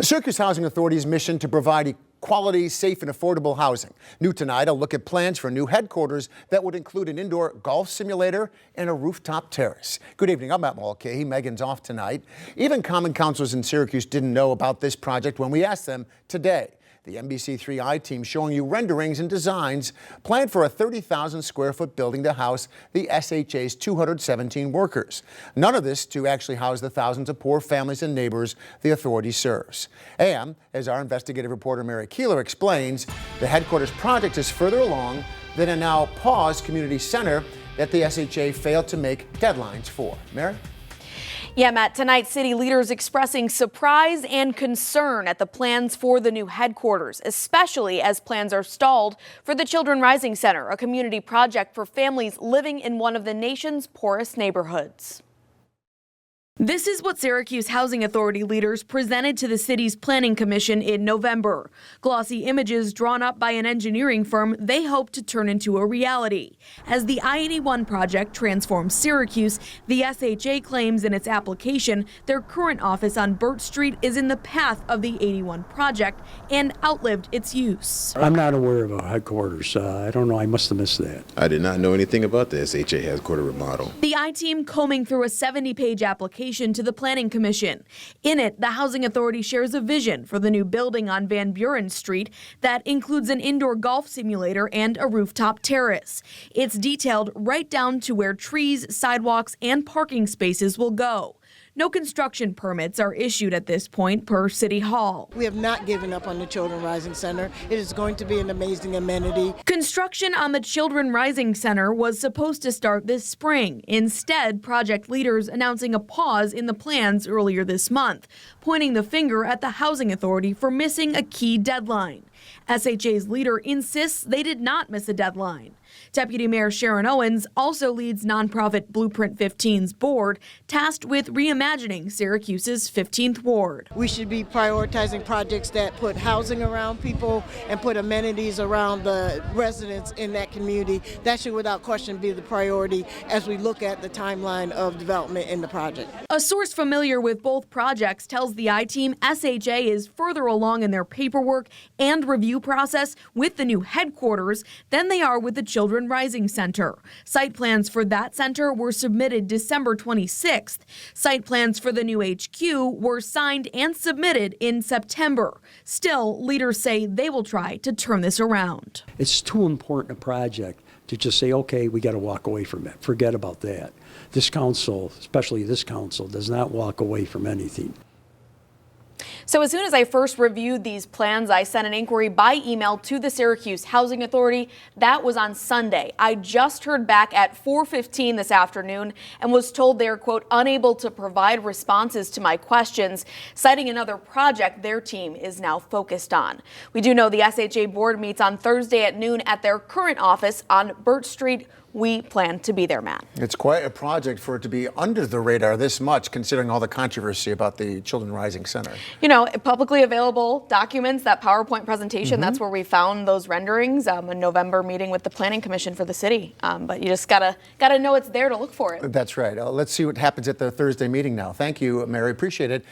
The Syracuse Housing Authority's mission to provide quality, safe, and affordable housing. New tonight, I'll look at plans for new headquarters that would include an indoor golf simulator and a rooftop terrace. Good evening, I'm Matt Mulcahy. Megan's off tonight. Even common councilors in Syracuse didn't know about this project when we asked them today. The NBC3i team showing you renderings and designs planned for a 30,000 square foot building to house the SHA's 217 workers. None of this to actually house the thousands of poor families and neighbors the authority serves. And as our investigative reporter Mary Keeler explains, the headquarters project is further along than a now paused community center that the SHA failed to make deadlines for. Mary? Yeah, Matt, tonight city leaders expressing surprise and concern at the plans for the new headquarters, especially as plans are stalled for the Children Rising Center, a community project for families living in one of the nation's poorest neighborhoods. This is what Syracuse Housing Authority leaders presented to the city's Planning Commission in November. Glossy images drawn up by an engineering firm they hope to turn into a reality. As the I-81 project transforms Syracuse, the SHA claims in its application their current office on Buren Street is in the path of the 81 project and outlived its use. I'm not aware of a headquarters. I don't know. I must have missed that. I did not know anything about the SHA headquarter remodel. The I-team combing through a 70-page application to the Planning Commission. In it, the Housing Authority shares a vision for the new building on Buren Street that includes an indoor golf simulator and a rooftop terrace. It's detailed right down to where trees, sidewalks, and parking spaces will go. No construction permits are issued at this point per City Hall. We have not given up on the Children Rising Center. It is going to be an amazing amenity. Construction on the Children Rising Center was supposed to start this spring. Instead, project leaders announcing a pause in the plans earlier this month, pointing the finger at the Housing Authority for missing a key deadline. SHA's leader insists they did not miss a deadline. Deputy Mayor Sharon Owens also leads nonprofit Blueprint 15's board, tasked with reimagining Syracuse's 15th ward. We should be prioritizing projects that put housing around people and put amenities around the residents in that community. That should without question be the priority as we look at the timeline of development in the project. A source familiar with both projects tells the I-team SHA is further along in their paperwork and review process with the new headquarters than they are with the Children Rising Center. Site plans for that center were submitted December 26th. Site plans for the new HQ were signed and submitted in September. Still, leaders say they will try to turn this around. It's too important a project to just say, okay, we got to walk away from it. Forget about that. This council, especially this council, does not walk away from anything. So as soon as I first reviewed these plans, I sent an inquiry by email to the Syracuse Housing Authority. That was on Sunday. I just heard back at 4:15 this afternoon and was told they're, quote, unable to provide responses to my questions, citing another project their team is now focused on. We do know the SHA board meets on Thursday at noon at their current office on Buren Street. We plan to be there, Matt. It's quite a project for it to be under the radar this much, considering all the controversy about the Children Rising Center. You know, publicly available documents, that PowerPoint presentation, that's where we found those renderings, a November meeting with the Planning Commission for the city. But you just gotta know it's there to look for it. That's right. Let's see what happens at the Thursday meeting now. Thank you, Mary. Appreciate it.